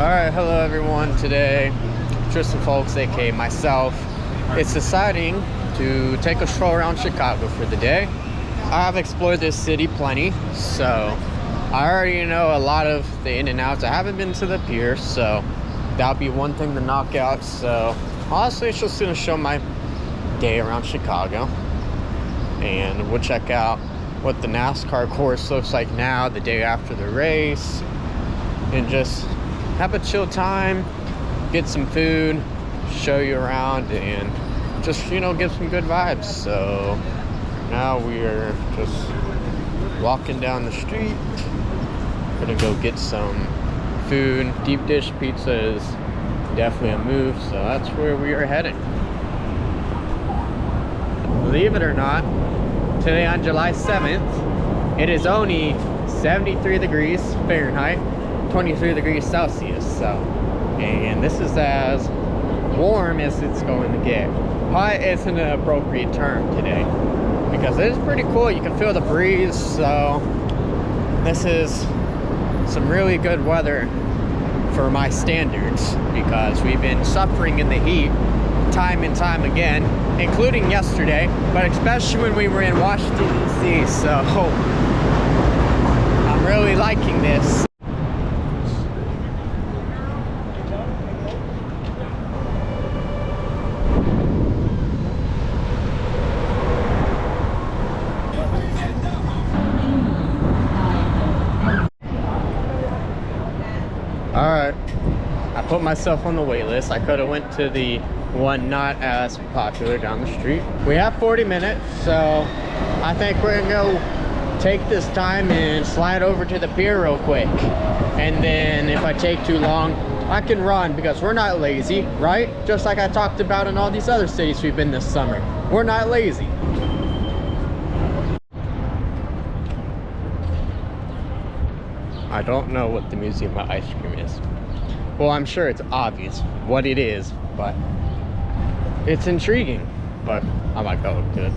Alright, hello everyone. Today, Tristan Folks, aka myself, is deciding to take a stroll around Chicago for the day. I have explored this city plenty, so I already know a lot of the in and outs. I haven't been to the pier, so that'll be one thing to knock out. So honestly, it's just gonna show my day around Chicago, and we'll check out what the NASCAR course looks like now, the day after the race, and just have a chill time, get some food, show you around, and just, you know, get some good vibes. So now we're just walking down the street. Gonna go get some food. Deep dish pizza is definitely a move, so that's where we are heading. Believe it or not, today on July 7th, it is only 73 degrees Fahrenheit, 23 degrees Celsius, and this is as warm as it's going to get. Hot isn't an appropriate term today because it is pretty cool. You can feel the breeze, so this is some really good weather for my standards, because we've been suffering in the heat time and time again, including yesterday, but especially when we were in Washington DC. So I'm really liking this. Alright, I put myself on the wait list. I could have went to the one not as popular down the street. We have 40 minutes, so I think we're gonna go take this time and slide over to the pier real quick. And then if I take too long, I can run, because we're not lazy, right? Just like I talked about in all these other cities we've been this summer. We're not lazy. I don't know what the Museum of Ice Cream is. Well, I'm sure it's obvious what it is, but it's intriguing. But I might go look good.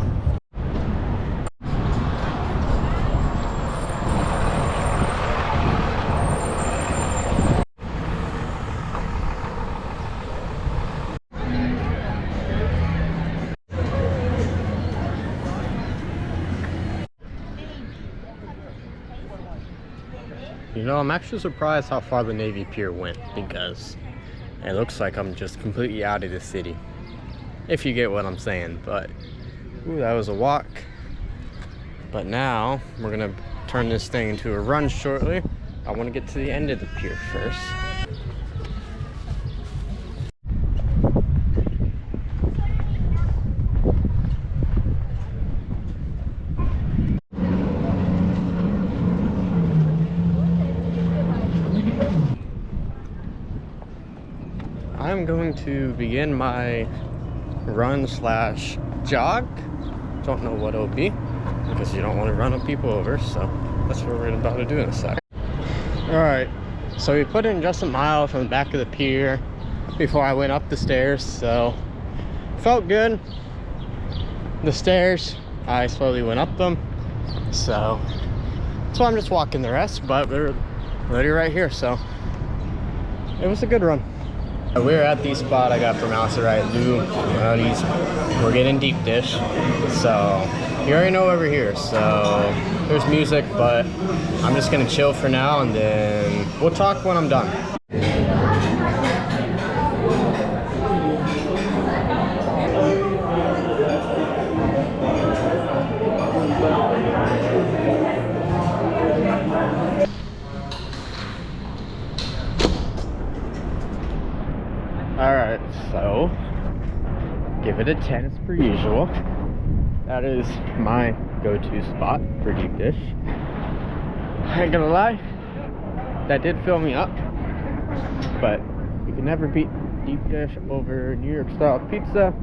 You know, I'm actually surprised how far the Navy Pier went, because it looks like I'm just completely out of the city, if you get what I'm saying. But ooh, that was a walk. But now we're gonna turn this thing into a run shortly. I want to get to the end of the pier first. I'm going to begin my run slash jog. Don't know what it'll be, because you don't want to run people over, so that's what we're about to do in a sec. Alright, so we put in just a mile from the back of the pier before I went up the stairs, so felt good. The stairs, I slowly went up them, so I'm just walking the rest, but we're literally right here, so it was a good run. We're at the spot I got pronounced it right, Lou Malnati. We're getting deep dish, so you already know over here. So there's music, but I'm just gonna chill for now, and then we'll talk when I'm done. Alright, so give it a 10 as per usual. That is my go-to spot for deep dish. I ain't gonna lie, that did fill me up, but you can never beat deep dish over New York style pizza.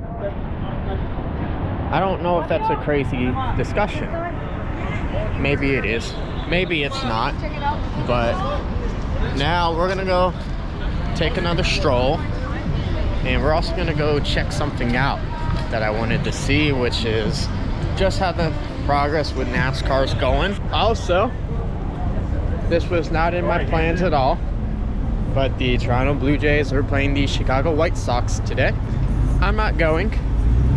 I don't know if that's a crazy discussion. Maybe it is, maybe it's not, but now we're gonna go take another stroll. And we're also gonna go check something out that I wanted to see, which is just how the progress with NASCAR is going. Also, this was not in my plans at all, but the Toronto Blue Jays are playing the Chicago White Sox today. I'm not going.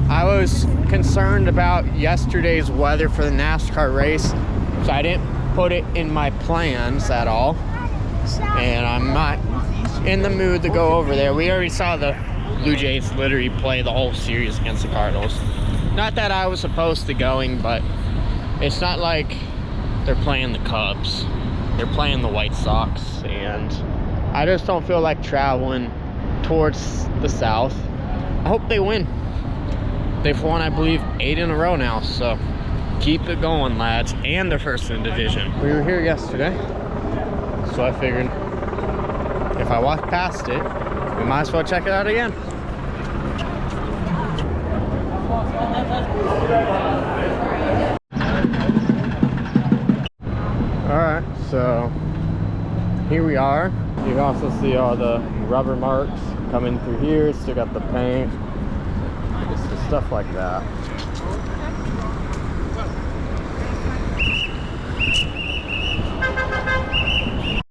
I was concerned about yesterday's weather for the NASCAR race, so I didn't put it in my plans at all. And I'm not in the mood to go over there. We already saw the Blue Jays literally play the whole series against the Cardinals. Not that I was supposed to going, but it's not like they're playing the Cubs. They're playing the White Sox, and I just don't feel like traveling towards the south. I hope they win. They've won, I believe, 8 in a row now, so keep it going, lads. And they're first in the division. We were here yesterday, so I figured if I walk past it, we might as well check it out again. Alright, so here we are. You can also see all the rubber marks coming through here. Still got the paint. Just the stuff like that.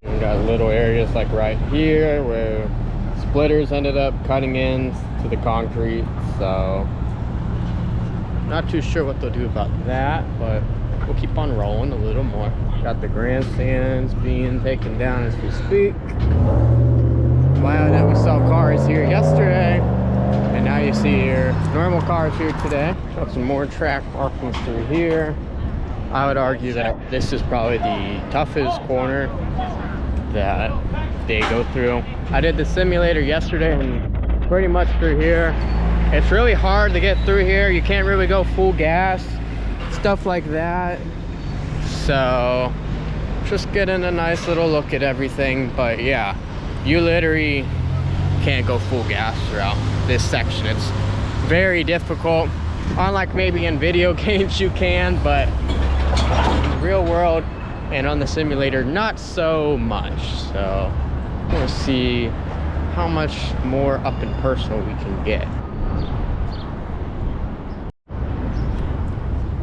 We got little areas like right here where splitters ended up cutting in to the concrete, so not too sure what they'll do about that, but we'll keep on rolling a little more. Got the grandstands being taken down as we speak. Wow, that we saw cars here yesterday, and now you see here normal cars here today. Got some more track markings through here. I would argue that this is probably the toughest corner that they go through. I did the simulator yesterday, and pretty much through here, it's really hard to get through here. You can't really go full gas, stuff like that. So just getting a nice little look at everything. But yeah, you literally can't go full gas throughout this section. It's very difficult. Unlike maybe in video games you can, but in the real world and on the simulator, not so much. So we'll see how much more up and personal we can get.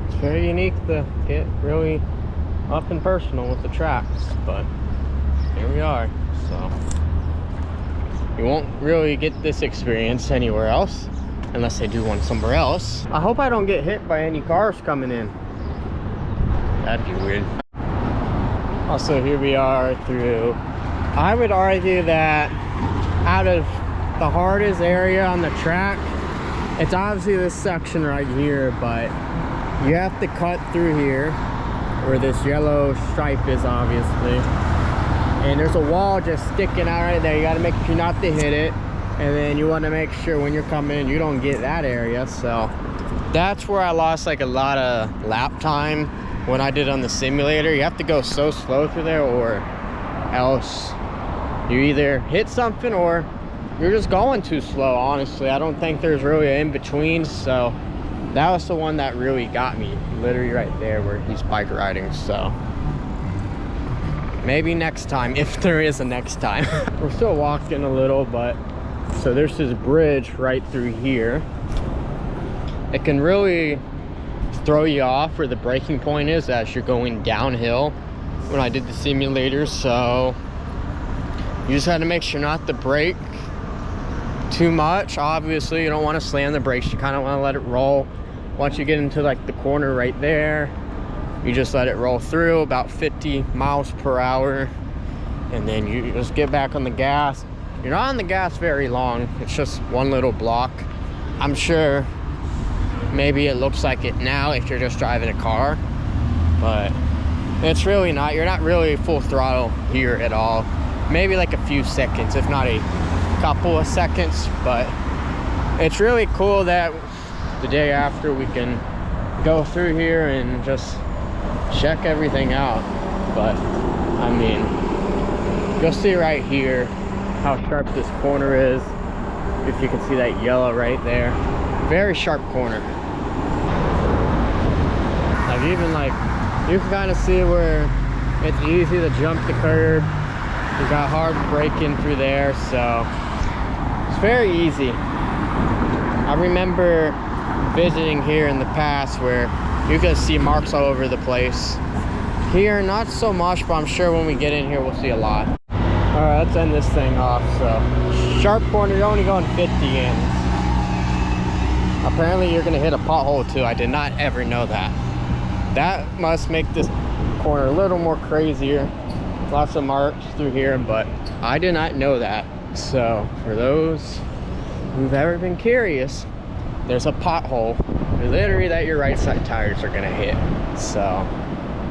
It's very unique to get really up and personal with the tracks, but here we are. So you won't really get this experience anywhere else unless they do one somewhere else. I hope I don't get hit by any cars coming in. That'd be weird. Also, here we are through, I would argue that out of the hardest area on the track, it's obviously this section right here, but you have to cut through here where this yellow stripe is, obviously, and there's a wall just sticking out right there. You got to make sure not to hit it, and then you want to make sure when you're coming in you don't get that area. So that's where I lost like a lot of lap time when I did on the simulator. You have to go so slow through there, or else you either hit something or you're just going too slow. Honestly, I don't think there's really an in-between. So that was the one that really got me, literally right there where he's bike riding. So maybe next time, if there is a next time. We're still walking a little, but so there's this bridge right through here. It can really throw you off where the braking point is as you're going downhill when I did the simulator. So you just had to make sure not to brake too much. Obviously you don't want to slam the brakes, you kind of want to let it roll. Once you get into like the corner right there, you just let it roll through about 50 miles per hour, and then you just get back on the gas. You're not on the gas very long, it's just one little block. I'm sure maybe it looks like it now if you're just driving a car, but it's really not. You're not really full throttle here at all. Maybe like a few seconds, if not a couple of seconds. But it's really cool that the day after we can go through here and just check everything out. But I mean, you'll see right here how sharp this corner is. If you can see that yellow right there, very sharp corner. Like even like you can kind of see where it's easy to jump the curb. You got hard braking through there, so it's very easy. I remember visiting here in the past where you can see marks all over the place. Here, not so much, but I'm sure when we get in here, we'll see a lot. Alright, let's end this thing off. So, sharp corner, you're only going 50 in. Apparently you're gonna hit a pothole too. I did not ever know that. That must make this corner a little more crazier. Lots of marks through here, but I did not know that. So for those who've ever been curious, there's a pothole literally that your right side tires are gonna hit. So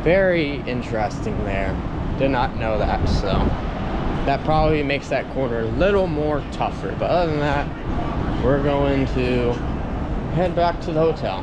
very interesting there. Did not know that. So that probably makes that corner a little more tougher, but other than that, we're going to head back to the hotel.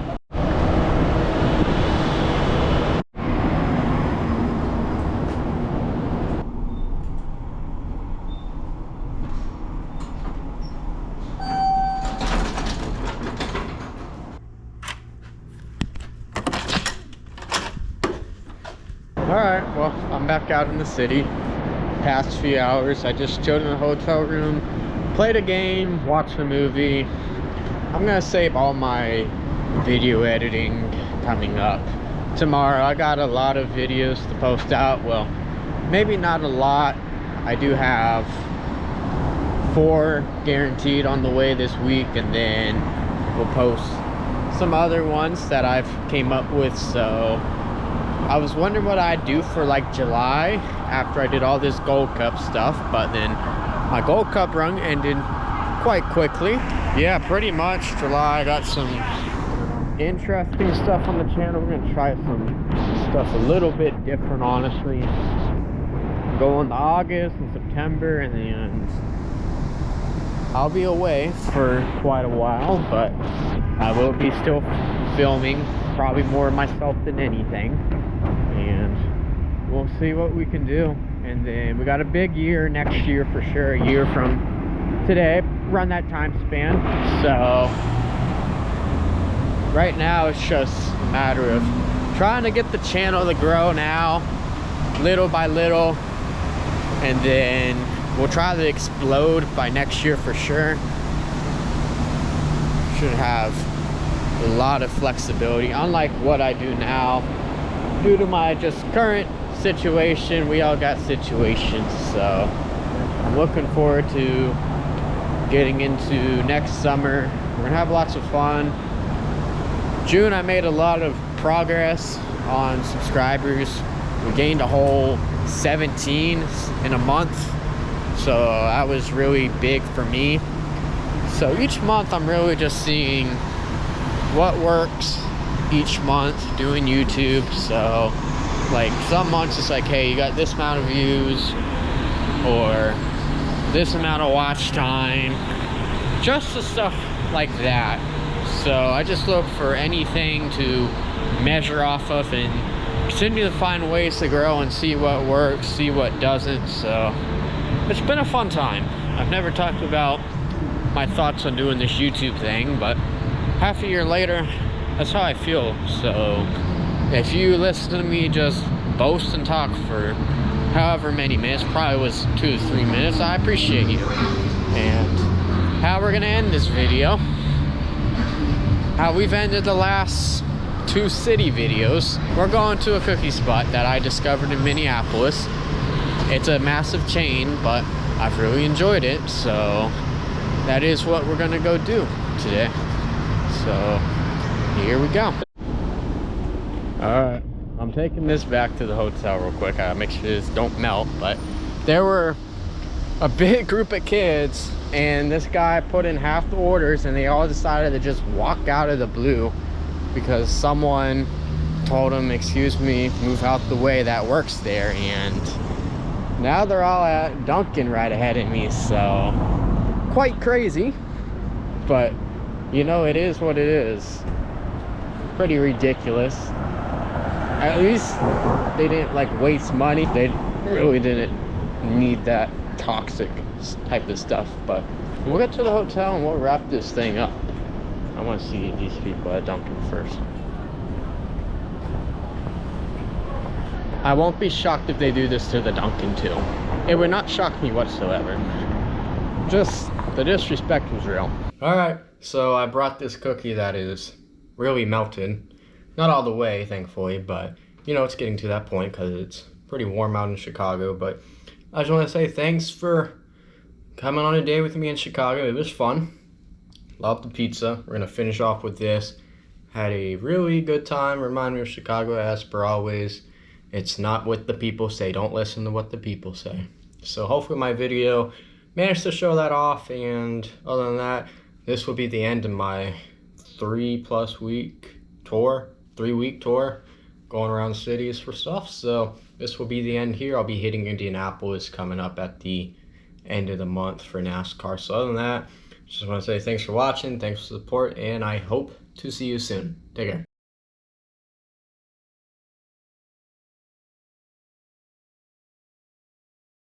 Alright, well, I'm back out in the city. Past few hours, I just chilled in a hotel room, played a game, watched a movie. I'm gonna save all my video editing coming up tomorrow. I got a lot of videos to post out. Well, maybe not a lot. I do have 4 guaranteed on the way this week, and then we'll post some other ones that I've came up with. So I was wondering what I'd do for like July after I did all this Gold Cup stuff, but then my Gold Cup run ended quite quickly. Yeah, pretty much July. I got some interesting stuff on the channel. We're gonna try some stuff a little bit different, honestly. Go into August and September, and then I'll be away for quite a while, but I will be still filming, probably more myself than anything, and we'll see what we can do. And then we got a big year next year for sure, a year from today, run that time span. So right now it's just a matter of trying to get the channel to grow now, little by little, and then we'll try to explode by next year for sure. Should have a lot of flexibility, unlike what I do now. Due to my just current situation, we all got situations, so I'm looking forward to getting into next summer. We're gonna have lots of fun. June, I made a lot of progress on subscribers. We gained a whole 17 in a month, so that was really big for me. So each month I'm really just seeing what works each month doing YouTube. So like some months it's like, hey, you got this amount of views or this amount of watch time, just the stuff like that. So I just look for anything to measure off of and continue to find ways to grow and see what works, see what doesn't. So it's been a fun time. I've never talked about my thoughts on doing this YouTube thing, but half a year later, that's how I feel. So if you listen to me just boast and talk for however many minutes, probably was 2 to 3 minutes, I appreciate you. And how we're gonna end this video, how we've ended the last 2 city videos. We're going to a cookie spot that I discovered in Minneapolis. It's a massive chain, but I've really enjoyed it, so that is what we're gonna go do today. So here we go. Alright, I'm taking this back to the hotel real quick. I make sure this don't melt, but there were a big group of kids, and this guy put in half the orders, and they all decided to just walk out of the blue because someone told them, excuse me, move out the way, that works there. And now they're all at Dunkin' right ahead of me. So quite crazy, but you know, it is what it is. Pretty ridiculous. At least they didn't like waste money. They really didn't need that toxic type of stuff. But we'll get to the hotel and we'll wrap this thing up. I want to see these people at Dunkin' first. I won't be shocked if they do this to the Dunkin' too. It would not shock me whatsoever. Just the disrespect was real. Alright, so I brought this cookie that is really melted. Not all the way, thankfully, but you know, it's getting to that point because it's pretty warm out in Chicago. But I just want to say thanks for coming on a day with me in Chicago. It was fun. Loved the pizza. We're gonna finish off with this. Had a really good time. Remind me of Chicago as per always. It's not what the people say. Don't listen to what the people say. So hopefully my video managed to show that off. And other than that, this will be the end of my 3-week tour, going around cities for stuff. So this will be the end here. I'll be hitting Indianapolis coming up at the end of the month for NASCAR. So other than that, just want to say thanks for watching, thanks for the support, and I hope to see you soon. Take care.